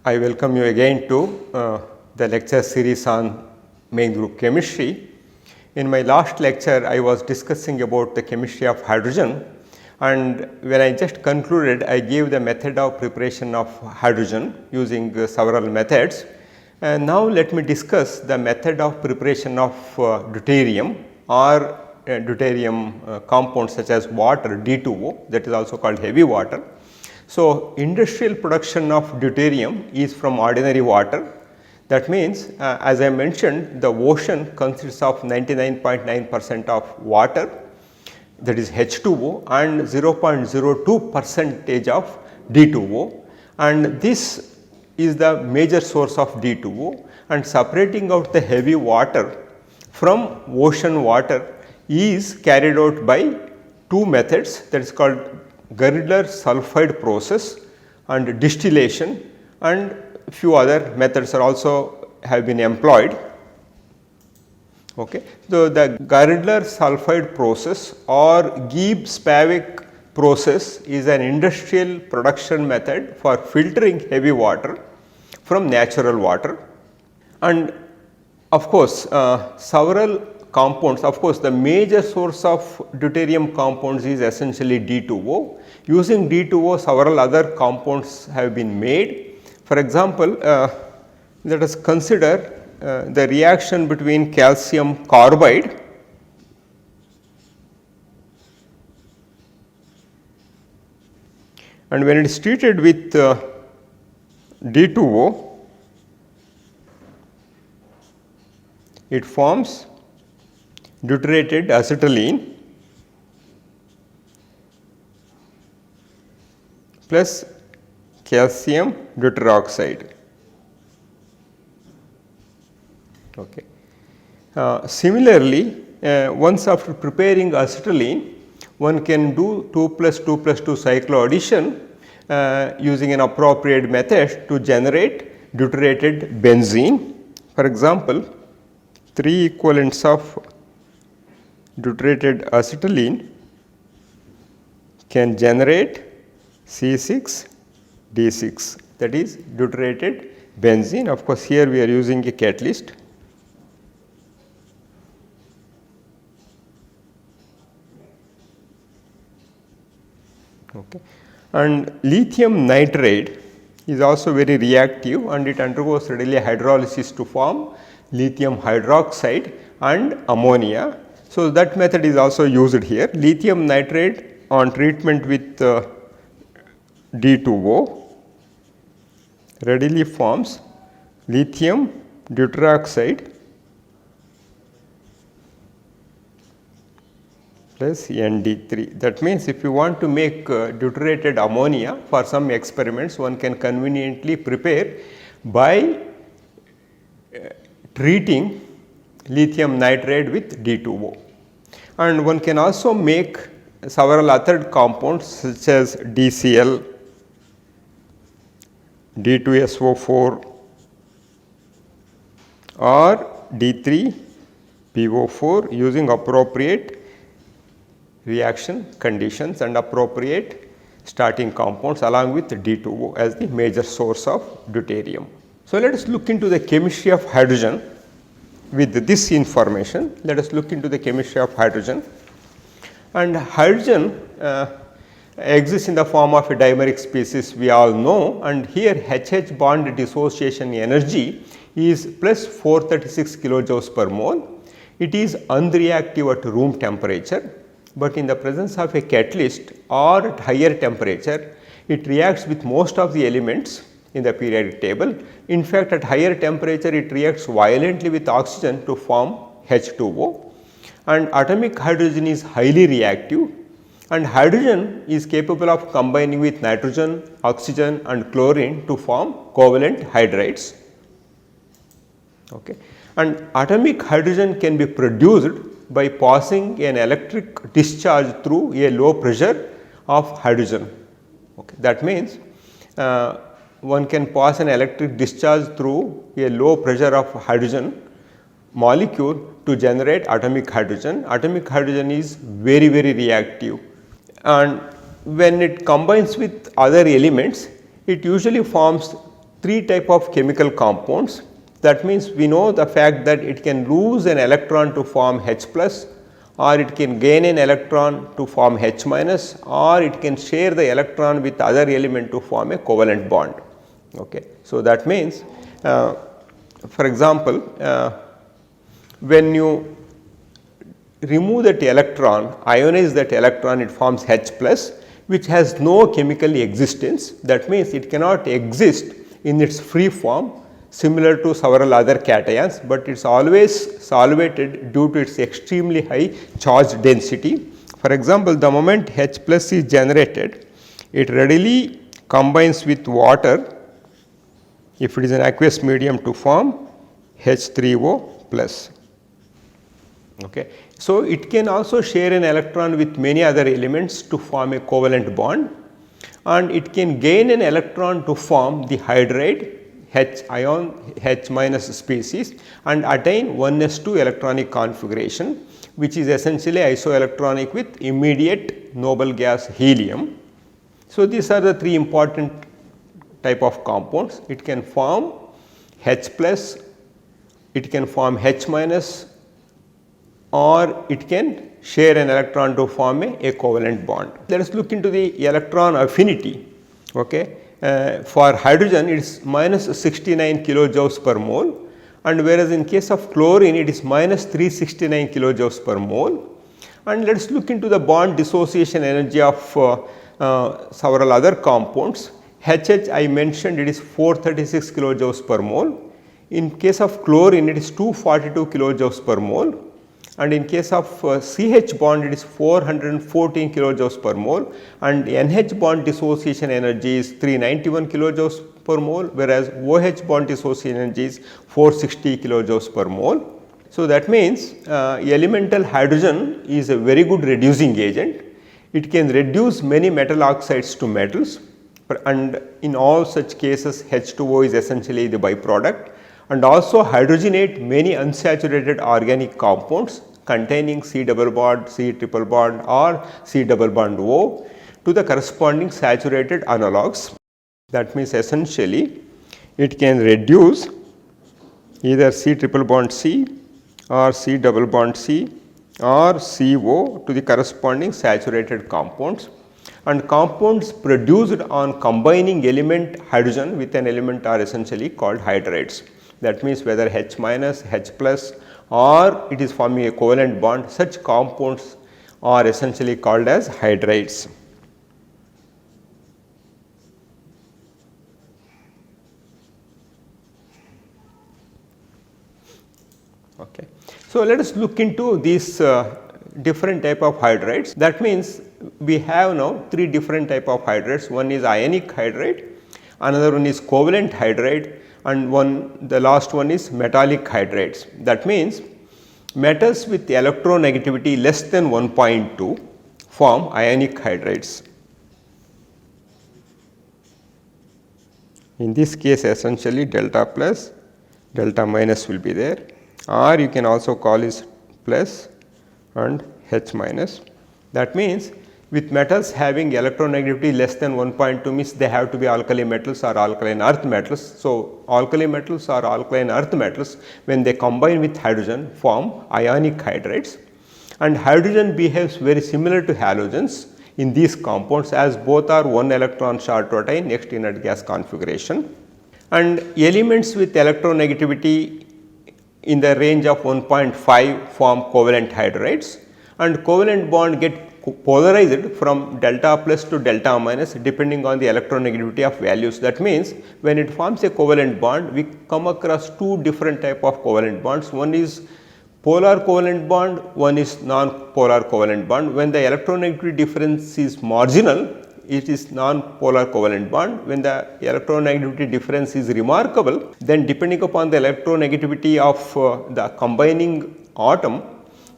I welcome you again to the lecture series on main group chemistry. In my last lecture, I was discussing about the chemistry of hydrogen, and when I just concluded, I gave the method of preparation of hydrogen using several methods. And now let me discuss the method of preparation of deuterium or deuterium compounds such as water D2O, that is also called heavy water. So, industrial production of deuterium is from ordinary water. That means, as I mentioned, the ocean consists of 99.9% of water, that is H2O, and 0.02 percentage of D2O, and this is the major source of D2O, and separating out the heavy water from ocean water is carried out by two methods, that is called Girdler sulfide process and distillation, and few other methods are also have been employed. Okay. So, the Girdler sulfide process or Gibbs-Spivak process is an industrial production method for filtering heavy water from natural water, and of course, several compounds, of course, the major source of deuterium compounds is essentially D2O. Using D2O, several other compounds have been made. For example, let us consider the reaction between calcium carbide and when it is treated with D2O, it forms deuterated acetylene plus calcium deuteroxide. Okay. Similarly, once after preparing acetylene, one can do 2+2+2 cycloaddition using an appropriate method to generate deuterated benzene. For example, 3 equivalents of deuterated acetylene can generate C6D6, that is deuterated benzene. Of course, here we are using a catalyst. Okay. And lithium nitride is also very reactive and it undergoes readily hydrolysis to form lithium hydroxide and ammonia. So, that method is also used here. Lithium nitride on treatment with D2O readily forms lithium deuteroxide plus ND3. That means, if you want to make deuterated ammonia for some experiments, one can conveniently prepare by treating lithium nitride with D2O, and one can also make several other compounds such as DCl, D2SO4 or D3PO4 using appropriate reaction conditions and appropriate starting compounds along with D2O as the major source of deuterium. So, let us look into the chemistry of hydrogen. With this information, let us look into the chemistry of hydrogen. And hydrogen exists in the form of a dimeric species, we all know, and here HH bond dissociation energy is plus 436 kilojoules per mole. It is unreactive at room temperature, but in the presence of a catalyst or at higher temperature, it reacts with most of the elements in the periodic table. In fact, at higher temperature, it reacts violently with oxygen to form H2O, and atomic hydrogen is highly reactive, and hydrogen is capable of combining with nitrogen, oxygen and chlorine to form covalent hydrides. Okay. And atomic hydrogen can be produced by passing an electric discharge through a low pressure of hydrogen. Okay. That means, one can pass an electric discharge through a low pressure of hydrogen molecule to generate atomic hydrogen. Atomic hydrogen is very reactive, and when it combines with other elements, it usually forms three type of chemical compounds. That means we know the fact that it can lose an electron to form H plus, or it can gain an electron to form H minus, or it can share the electron with other element to form a covalent bond. Okay. So, that means for example, when you remove that electron, ionize that electron, it forms H plus, which has no chemical existence. That means it cannot exist in its free form similar to several other cations, but it is always solvated due to its extremely high charge density. For example, the moment H plus is generated, it readily combines with water if it is an aqueous medium to form H3O plus. Okay. So, it can also share an electron with many other elements to form a covalent bond, and it can gain an electron to form the hydride H ion H minus species and attain 1s2 electronic configuration, which is essentially isoelectronic with immediate noble gas helium. So, these are the three important type of compounds. It can form H plus, it can form H minus, or it can share an electron to form a covalent bond. Let us look into the electron affinity. Okay. For hydrogen it is minus 69 kilojoules per mole, and whereas in case of chlorine it is minus 369 kilojoules per mole. And let us look into the bond dissociation energy of several other compounds. HH I mentioned, it is 436 kilojoules per mole. In case of chlorine it is 242 kilojoules per mole, and in case of CH bond it is 414 kilojoules per mole, and NH bond dissociation energy is 391 kilojoules per mole, whereas OH bond dissociation energy is 460 kilojoules per mole. So, that means elemental hydrogen is a very good reducing agent. It can reduce many metal oxides to metals, and in all such cases H2O is essentially the byproduct, and also hydrogenate many unsaturated organic compounds containing C double bond, C triple bond, or C double bond O to the corresponding saturated analogues. That means essentially it can reduce either C triple bond C or C double bond C or CO to the corresponding saturated compounds, and compounds produced on combining element hydrogen with an element are essentially called hydrides. That means whether H minus, H plus, or it is forming a covalent bond, such compounds are essentially called as hydrides. Okay. So, let us look into these different type of hydrides. That means we have now three different type of hydrides. One is ionic hydride, another one is covalent hydride, and the last one is metallic hydrides. That means metals with electronegativity less than 1.2 form ionic hydrides. In this case essentially delta plus, delta minus will be there, or you can also call is plus and H minus. That means with metals having electronegativity less than 1.2 means they have to be alkali metals or alkaline earth metals. So, alkali metals or alkaline earth metals when they combine with hydrogen form ionic hydrides, and hydrogen behaves very similar to halogens in these compounds as both are 1 electron short to attain next inert gas configuration, and elements with electronegativity in the range of 1.5 form covalent hydrides, and covalent bond get polarized from delta plus to delta minus depending on the electronegativity of values. That means when it forms a covalent bond, we come across two different type of covalent bonds. One is polar covalent bond, one is non-polar covalent bond. When the electronegativity difference is marginal, it is non-polar covalent bond. When the electronegativity difference is remarkable, then depending upon the electronegativity of the combining atom,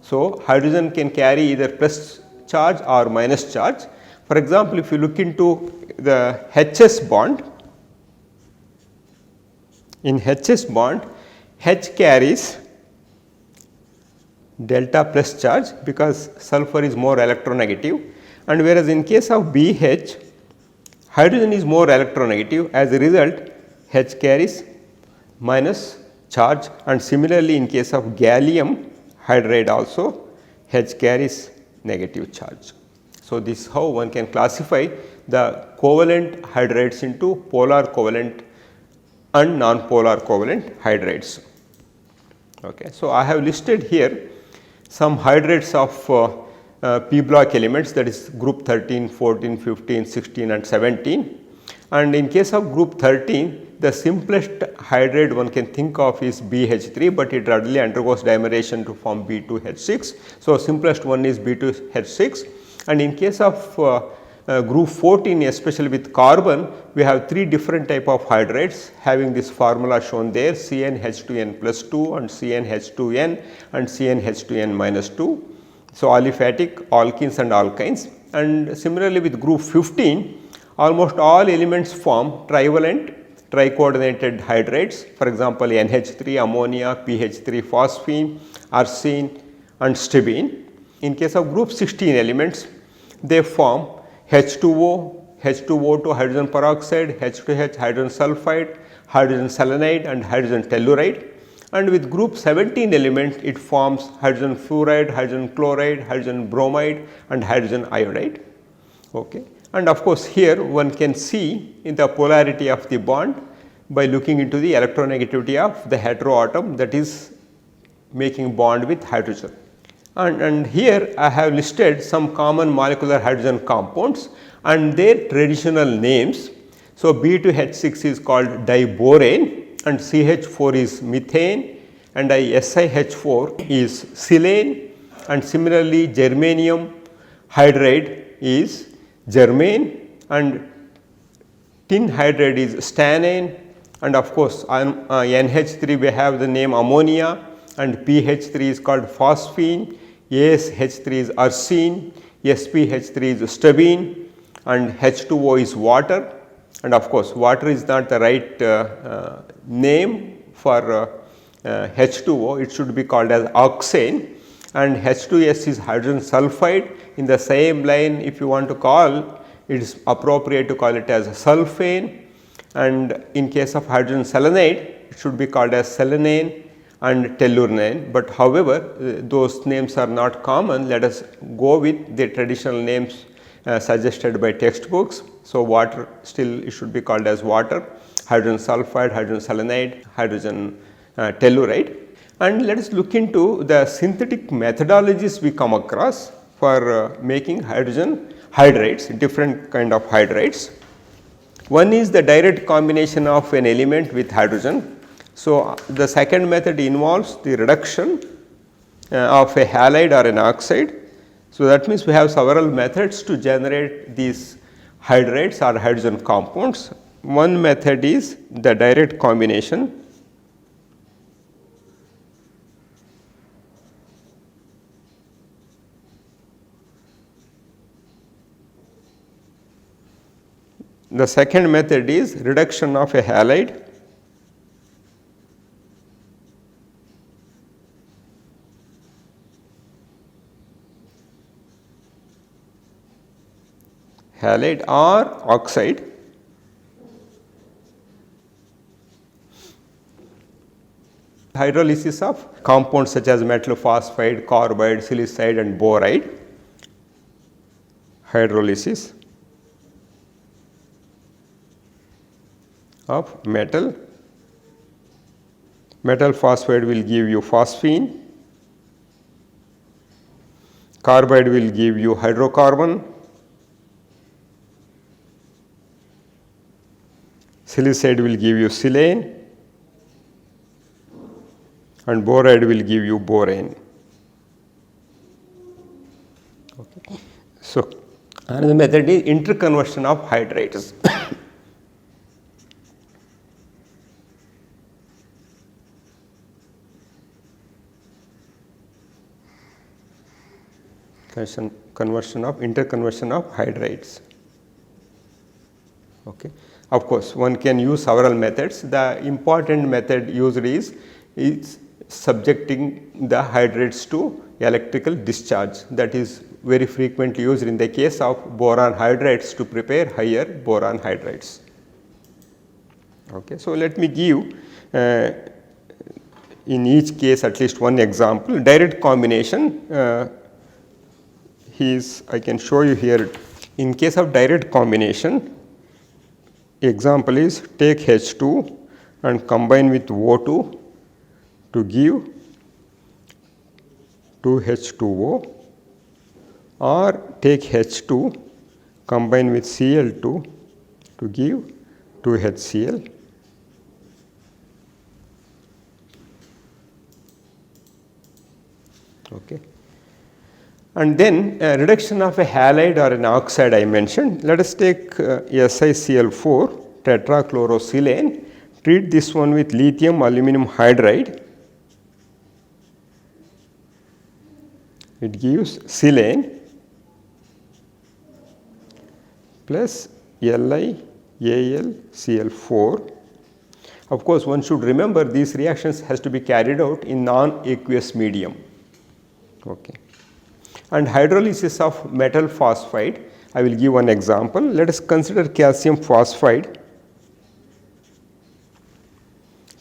so hydrogen can carry either plus charge or minus charge. For example, if you look into the HS bond, in HS bond H carries delta plus charge because sulfur is more electronegative, and whereas in case of BH hydrogen is more electronegative. As a result, H carries minus charge, and similarly in case of gallium hydride also H carries negative charge. So, this is how one can classify the covalent hydrides into polar covalent and non-polar covalent hydrides. Okay. So, I have listed here some hydrides of p block elements, that is group 13, 14, 15, 16 and 17. And in case of group 13, the simplest hydride one can think of is BH3, but it readily undergoes dimerization to form B2H6. So, simplest one is B2H6, and in case of group 14, especially with carbon, we have 3 different type of hydrides having this formula shown there, CnH2n plus 2 and CnH2n and CnH2n minus 2. So, aliphatic, alkenes and alkynes. And similarly with group 15, almost all elements form trivalent tricoordinated hydrides, for example, NH3, ammonia, PH3, phosphine, arsine and stibine. In case of group 16 elements, they form H2O, H2O2 hydrogen peroxide, H2H hydrogen sulfide, hydrogen selenide and hydrogen telluride. And with group 17 element, it forms hydrogen fluoride, hydrogen chloride, hydrogen bromide and hydrogen iodide. Okay. And of course, here one can see in the polarity of the bond by looking into the electronegativity of the heteroatom, that is making bond with hydrogen. And here I have listed some common molecular hydrogen compounds and their traditional names. So, B2H6 is called diborane and CH4 is methane and SiH4 is silane, and similarly germanium hydride is germane and tin hydride is stannane, and of course, on NH3 we have the name ammonia and PH3 is called phosphine, ASH3 is arsine, SPH3 is stibine and H2O is water, and of course, water is not the right name for H2O, it should be called as oxane, and H2S is hydrogen sulfide. In the same line, if you want to call, it is appropriate to call it as sulfane, and in case of hydrogen selenide, it should be called as selenane and tellurane, but however, those names are not common. Let us go with the traditional names suggested by textbooks. So, water still it should be called as water, hydrogen sulfide, hydrogen selenide, hydrogen telluride. And let us look into the synthetic methodologies we come across for making hydrogen hydrides, different kind of hydrides. One is the direct combination of an element with hydrogen. So, the second method involves the reduction of a halide or an oxide. So, that means we have several methods to generate these hydrides or hydrogen compounds. One method is the direct combination. The second method is reduction of a halide. Halide or oxide. Hydrolysis of compounds such as metal phosphide, carbide, silicide and boride. Hydrolysis of metal. Metal phosphide will give you phosphine, carbide will give you hydrocarbon, silicide will give you silane and boride will give you borane. Okay. So, another method is interconversion of hydrides. Interconversion of hydrides. Okay. Of course, one can use several methods. The important method used is subjecting the hydrides to electrical discharge, that is very frequently used in the case of boron hydrides to prepare higher boron hydrides. Okay. So, let me give in each case at least one example. Direct combination, I can show you here. In case of direct combination, example is take H2 and combine with O2 to give 2H2O, or take H2 combine with Cl2 to give 2HCl. Okay. And then reduction of a halide or an oxide I mentioned. Let us take SiCl4 tetrachlorosilane, treat this one with lithium aluminum hydride. It gives silane plus LiAlCl4. Of course, one should remember these reactions has to be carried out in non-aqueous medium. Okay. And hydrolysis of metal phosphide, I will give one example. Let us consider calcium phosphide.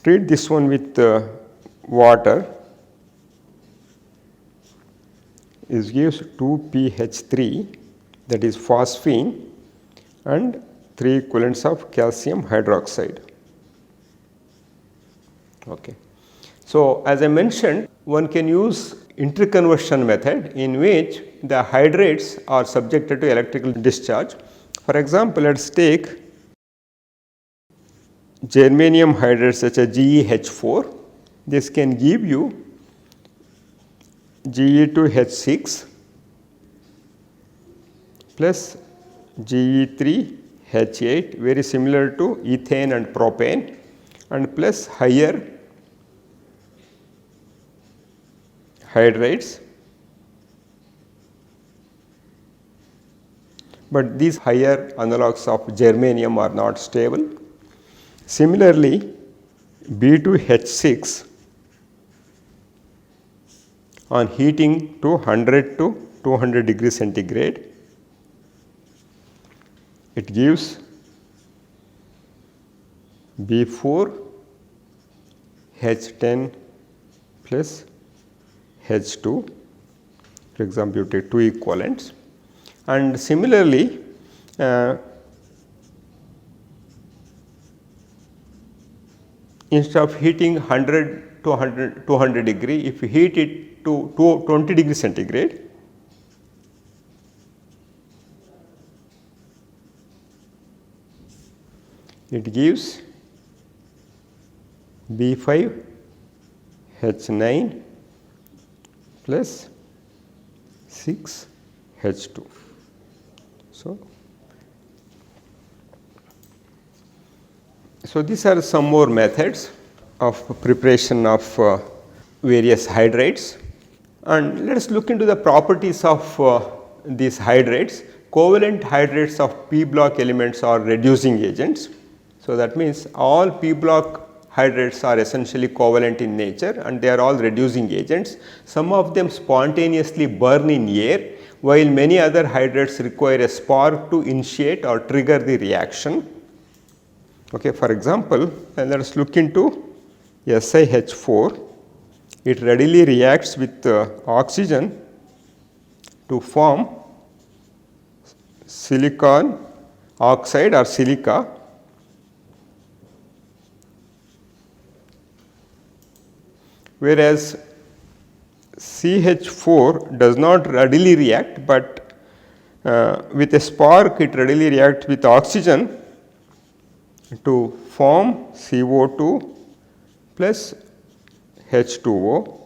Treat this one with water. It gives 2PH3, that is phosphine, and 3 equivalents of calcium hydroxide. Okay. So, as I mentioned, one can use interconversion method in which the hydrates are subjected to electrical discharge. For example, let us take germanium hydrate such as GeH4. This can give you Ge2H6 plus Ge3H8, very similar to ethane and propane, and plus higher hydrates, but these higher analogues of germanium are not stable. Similarly, B2H6 on heating to 100 to 200 degrees centigrade, it gives B4H10 plus H2. For example, you take 2 equivalents, and similarly instead of heating 100 to 200 degree, if you heat it to 20 degrees centigrade, it gives B5H9 plus 6H2. So these are some more methods of preparation of various hydrates, and let us look into the properties of these hydrates. Covalent hydrates of p block elements are reducing agents. So that means all p block hydrates are essentially covalent in nature and they are all reducing agents. Some of them spontaneously burn in air, while many other hydrates require a spark to initiate or trigger the reaction. Okay, for example, let us look into SiH4. It readily reacts with oxygen to form silicon oxide or silica. Whereas CH4 does not readily react, but with a spark it readily reacts with oxygen to form CO2 plus H2O.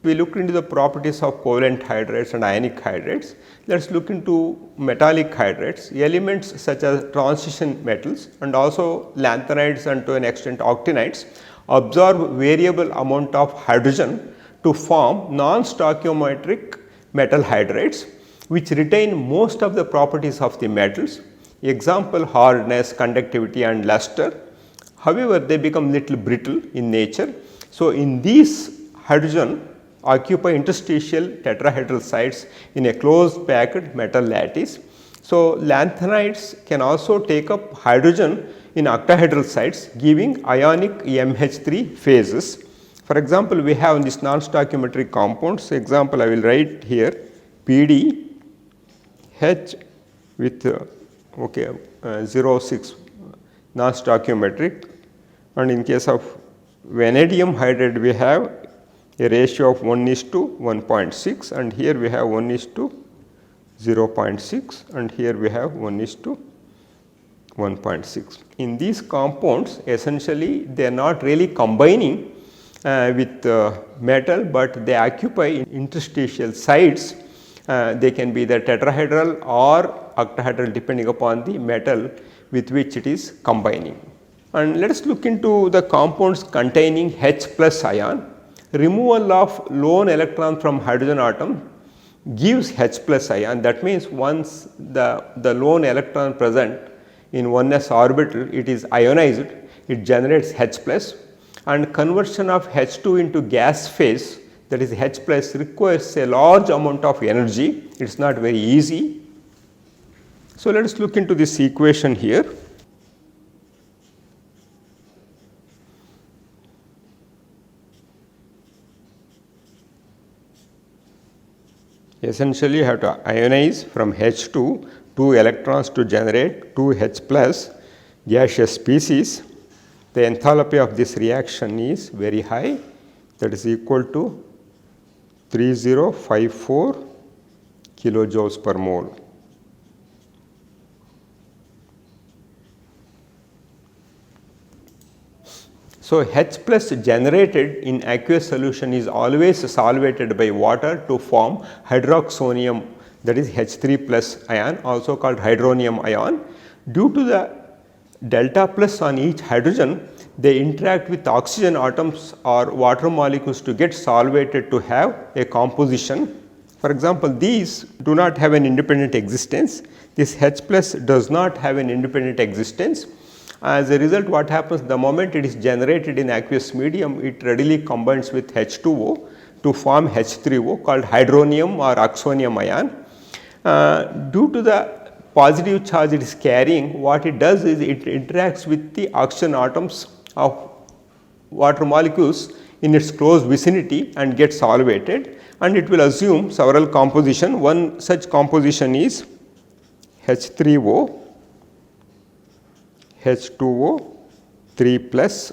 We looked into the properties of covalent hydrates and ionic hydrates. Let us look into metallic hydrates. Elements such as transition metals and also lanthanides and to an extent actinides absorb variable amount of hydrogen to form non-stoichiometric metal hydrates, which retain most of the properties of the metals. Example, hardness, conductivity and luster. However, they become little brittle in nature. So in these, hydrogen occupy interstitial tetrahedral sites in a closed packed metal lattice. So, lanthanides can also take up hydrogen in octahedral sites, giving ionic MH3 phases. For example, we have this non-stoichiometric compounds. Example, I will write here PD H with 0,6 non-stoichiometric, and in case of vanadium hydride we have a ratio of 1:1.6, and here we have 1:0.6, and here we have 1:1.6. In these compounds, essentially they are not really combining with metal, but they occupy interstitial sites. They can be either tetrahedral or octahedral depending upon the metal with which it is combining. And let us look into the compounds containing H plus ion. Removal of lone electron from hydrogen atom gives H plus ion. That means once the lone electron present in 1s orbital, it is ionized, it generates H plus, and conversion of H2 into gas phase, that is H plus, requires a large amount of energy. It is not very easy. So, let us look into this equation here. Essentially, you have to ionize from H2 2 electrons to generate 2 H plus gaseous species. The enthalpy of this reaction is very high, that is equal to 3054 kilojoules per mole. So, H plus generated in aqueous solution is always solvated by water to form hydroxonium, that is H3 plus ion, also called hydronium ion. Due to the delta plus on each hydrogen, they interact with oxygen atoms or water molecules to get solvated to have a composition. For example, these do not have an independent existence. This H plus does not have an independent existence. As a result, what happens, the moment it is generated in aqueous medium, it readily combines with H2O to form H3O called hydronium or oxonium ion. Due to the positive charge it is carrying, what it does is it interacts with the oxygen atoms of water molecules in its close vicinity and gets solvated, and it will assume several composition. One such composition is H3O, H2O 3 plus,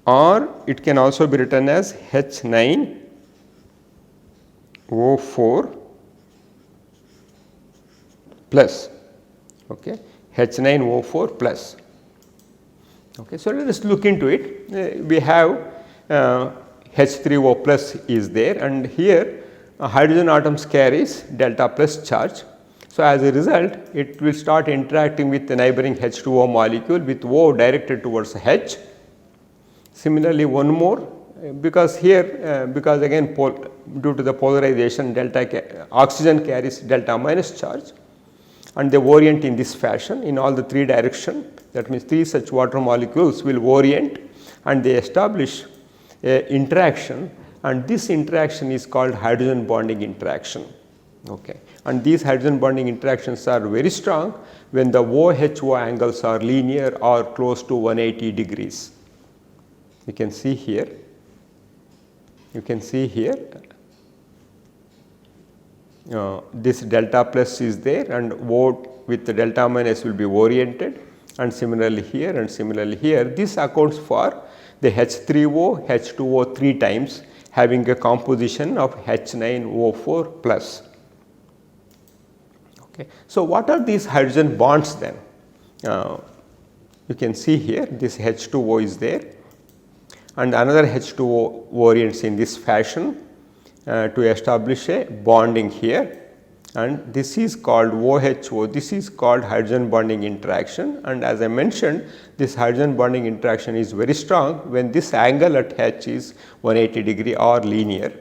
or it can also be written as H9O4 plus, okay, H9O4 plus. Okay, so let us look into it. We have H3O plus is there, and here hydrogen atoms carries delta plus charge. So, as a result, it will start interacting with the neighboring H2O molecule with O directed towards H. Similarly, one more, because here, because again due to the polarization, oxygen carries delta minus charge, and they orient in this fashion in all the 3 directions. That means 3 such water molecules will orient and they establish a interaction, and this interaction is called hydrogen bonding interaction. Okay. And these hydrogen bonding interactions are very strong when the OHO angles are linear or close to 180 degrees. You can see here, this delta plus is there, and O with the delta minus will be oriented, and similarly here and similarly here. This accounts for the H3O, H2O 3 times, having a composition of H9O4 plus. Okay. So, what are these hydrogen bonds then? You can see here this H2O is there, and another H2O orients in this fashion to establish a bonding here, and this is called OHO. This is called hydrogen bonding interaction, and as I mentioned, this hydrogen bonding interaction is very strong when this angle at H is 180 degree or linear.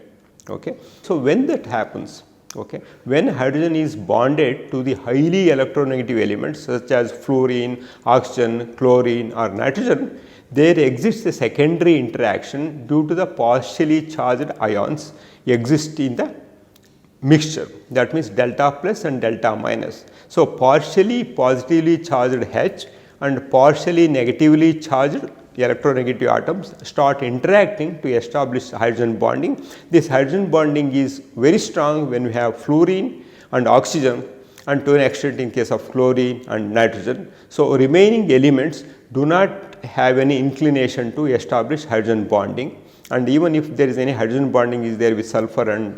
Okay. So, when that happens, okay, when hydrogen is bonded to the highly electronegative elements such as fluorine, oxygen, chlorine or nitrogen, there exists a secondary interaction due to the partially charged ions exist in the mixture, that means delta plus and delta minus. So, partially positively charged H and partially negatively charged electronegative atoms start interacting to establish hydrogen bonding. This hydrogen bonding is very strong when we have fluorine and oxygen, and to an extent in case of chlorine and nitrogen. So, remaining elements do not have any inclination to establish hydrogen bonding, and even if there is any hydrogen bonding is there with sulfur and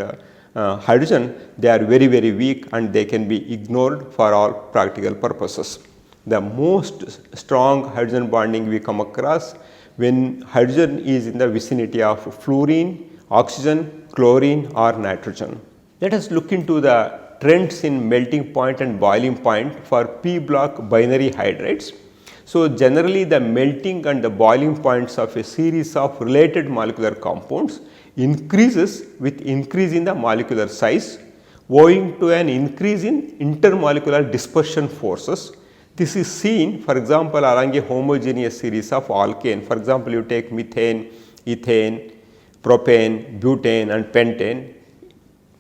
hydrogen, they are very weak and they can be ignored for all practical purposes. The most strong hydrogen bonding we come across when hydrogen is in the vicinity of fluorine, oxygen, chlorine or nitrogen. Let us look into the trends in melting point and boiling point for p block binary hydrates. So, generally the melting and the boiling points of a series of related molecular compounds increases with increase in the molecular size owing to an increase in intermolecular dispersion forces. This is seen, for example, along a homogeneous series of alkane. For example, you take methane, ethane, propane, butane and pentane.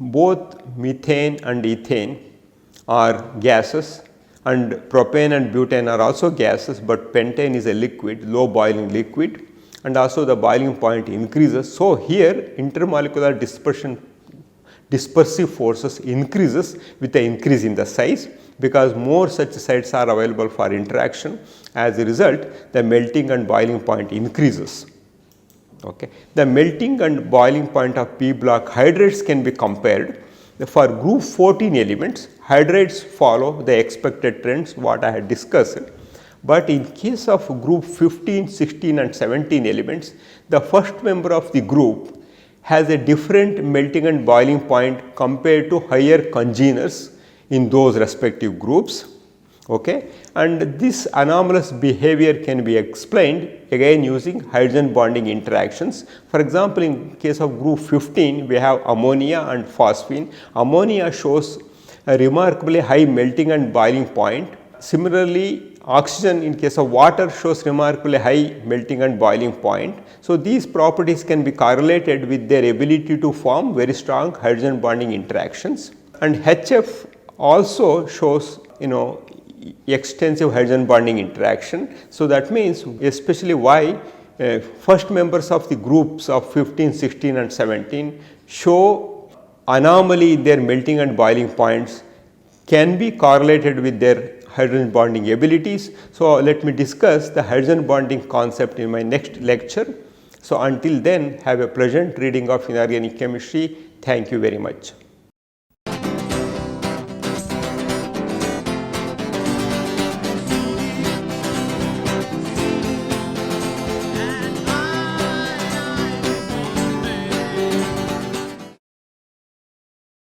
Both methane and ethane are gases and propane and butane are also gases, but pentane is a liquid, low boiling liquid, and also the boiling point increases. So, here intermolecular dispersive forces increases with the increase in the size, because more such sites are available for interaction. As a result, the melting and boiling point increases. Okay. The melting and boiling point of p block hydrates can be compared. For group 14 elements, hydrates follow the expected trends what I had discussed, but in case of group 15, 16 and 17 elements, the first member of the group has a different melting and boiling point compared to higher congeners in those respective groups. Okay. And this anomalous behavior can be explained again using hydrogen bonding interactions. For example, in case of group 15, we have ammonia and phosphine. Ammonia shows a remarkably high melting and boiling point. Similarly, oxygen in case of water shows remarkably high melting and boiling point. So, these properties can be correlated with their ability to form very strong hydrogen bonding interactions. And HF also shows extensive hydrogen bonding interaction. So, that means especially why first members of the groups of 15, 16 and 17 show anomaly in their melting and boiling points can be correlated with their hydrogen bonding abilities. So, let me discuss the hydrogen bonding concept in my next lecture. So, until then, have a pleasant reading of inorganic chemistry. Thank you very much.